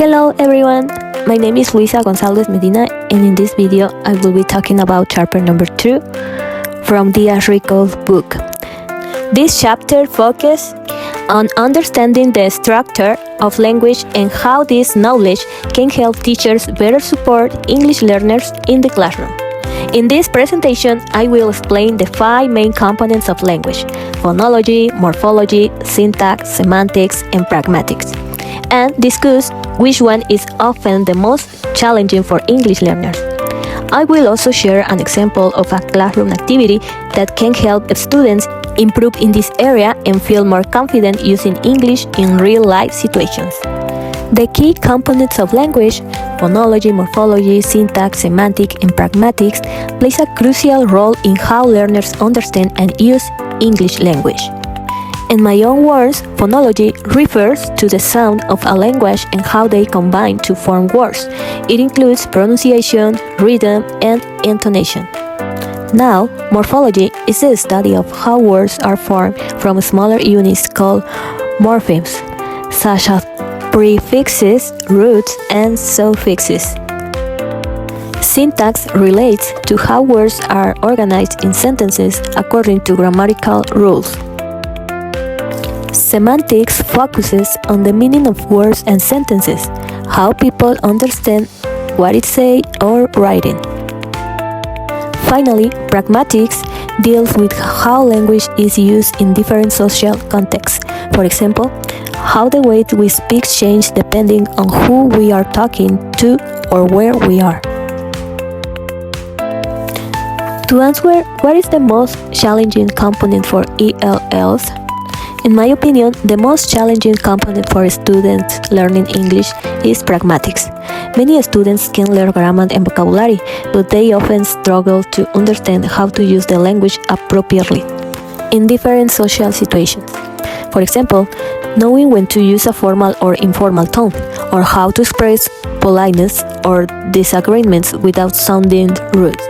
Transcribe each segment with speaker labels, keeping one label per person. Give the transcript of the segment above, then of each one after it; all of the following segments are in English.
Speaker 1: Hello everyone, my name is Luisa Gonzalez Medina, and in this video I will be talking about chapter number 2 from Diaz Rico's book. This chapter focuses on understanding the structure of language and how this knowledge can help teachers better support English learners in the classroom. In this presentation, I will explain the 5 main components of language: phonology, morphology, syntax, semantics, and pragmatics, and discuss which one is often the most challenging for English learners. I will also share an example of a classroom activity that can help students improve in this area and feel more confident using English in real-life situations. The key components of language, phonology, morphology, syntax, semantic, and pragmatics, plays a crucial role in how learners understand and use English language. In my own words, phonology refers to the sound of a language and how they combine to form words. It includes pronunciation, rhythm, and intonation. Now, morphology is the study of how words are formed from smaller units called morphemes, such as prefixes, roots, and suffixes. Syntax relates to how words are organized in sentences according to grammatical rules. Semantics focuses on the meaning of words and sentences, how people understand what it says or writing. Finally, pragmatics deals with how language is used in different social contexts. For example, how the way we speak changes depending on who we are talking to or where we are. To answer what is the most challenging component for ELLs, in my opinion, the most challenging component for students learning English is pragmatics. Many students can learn grammar and vocabulary, but they often struggle to understand how to use the language appropriately in different social situations. For example, knowing when to use a formal or informal tone, or how to express politeness or disagreements without sounding rude.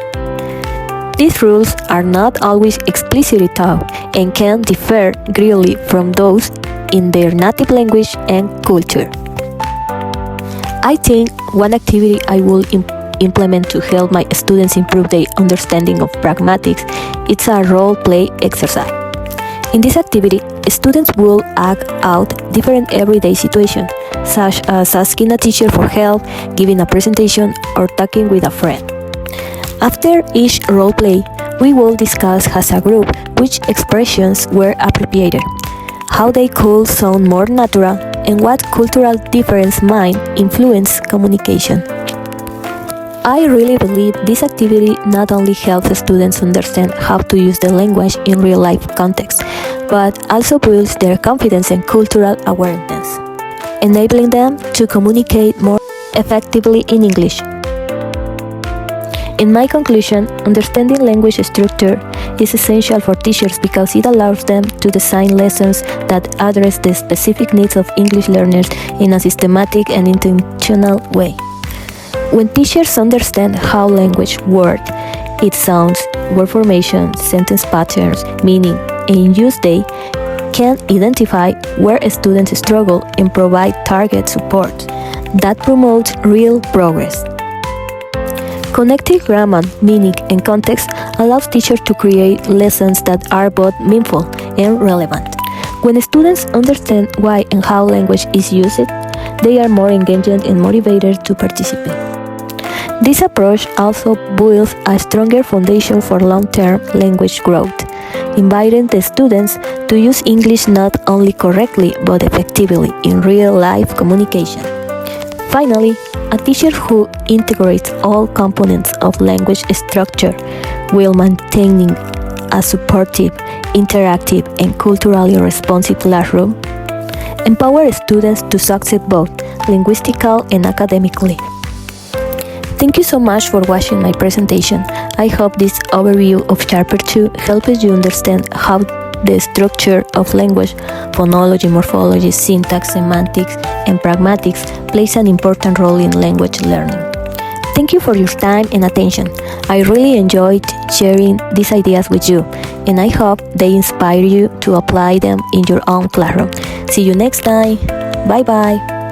Speaker 1: These rules are not always explicitly taught and can differ greatly from those in their native language and culture. I think one activity I will implement to help my students improve their understanding of pragmatics is a role-play exercise. In this activity, students will act out different everyday situations, such as asking a teacher for help, giving a presentation, or talking with a friend. After each role-play, we will discuss as a group which expressions were appropriate, how they could sound more natural, and what cultural difference might influence communication. I really believe this activity not only helps students understand how to use the language in real-life context, but also builds their confidence and cultural awareness, enabling them to communicate more effectively in English. In my conclusion, understanding language structure is essential for teachers because it allows them to design lessons that address the specific needs of English learners in a systematic and intentional way. When teachers understand how language works, its sounds, word formation, sentence patterns, meaning, and use, they can identify where students struggle and provide target support that promotes real progress. Connecting grammar, meaning, and context allows teachers to create lessons that are both meaningful and relevant. When students understand why and how language is used, they are more engaged and motivated to participate. This approach also builds a stronger foundation for long-term language growth, inviting the students to use English not only correctly but effectively in real-life communication. Finally, a teacher who integrates all components of language structure while maintaining a supportive, interactive, and culturally responsive classroom empowers students to succeed both linguistically and academically. Thank you so much for watching my presentation. I hope this overview of Chapter 2 helps you understand how the structure of language, phonology, morphology, syntax, semantics, and pragmatics plays an important role in language learning. Thank you for your time and attention. I really enjoyed sharing these ideas with you, and I hope they inspire you to apply them in your own classroom. See you next time. Bye-bye.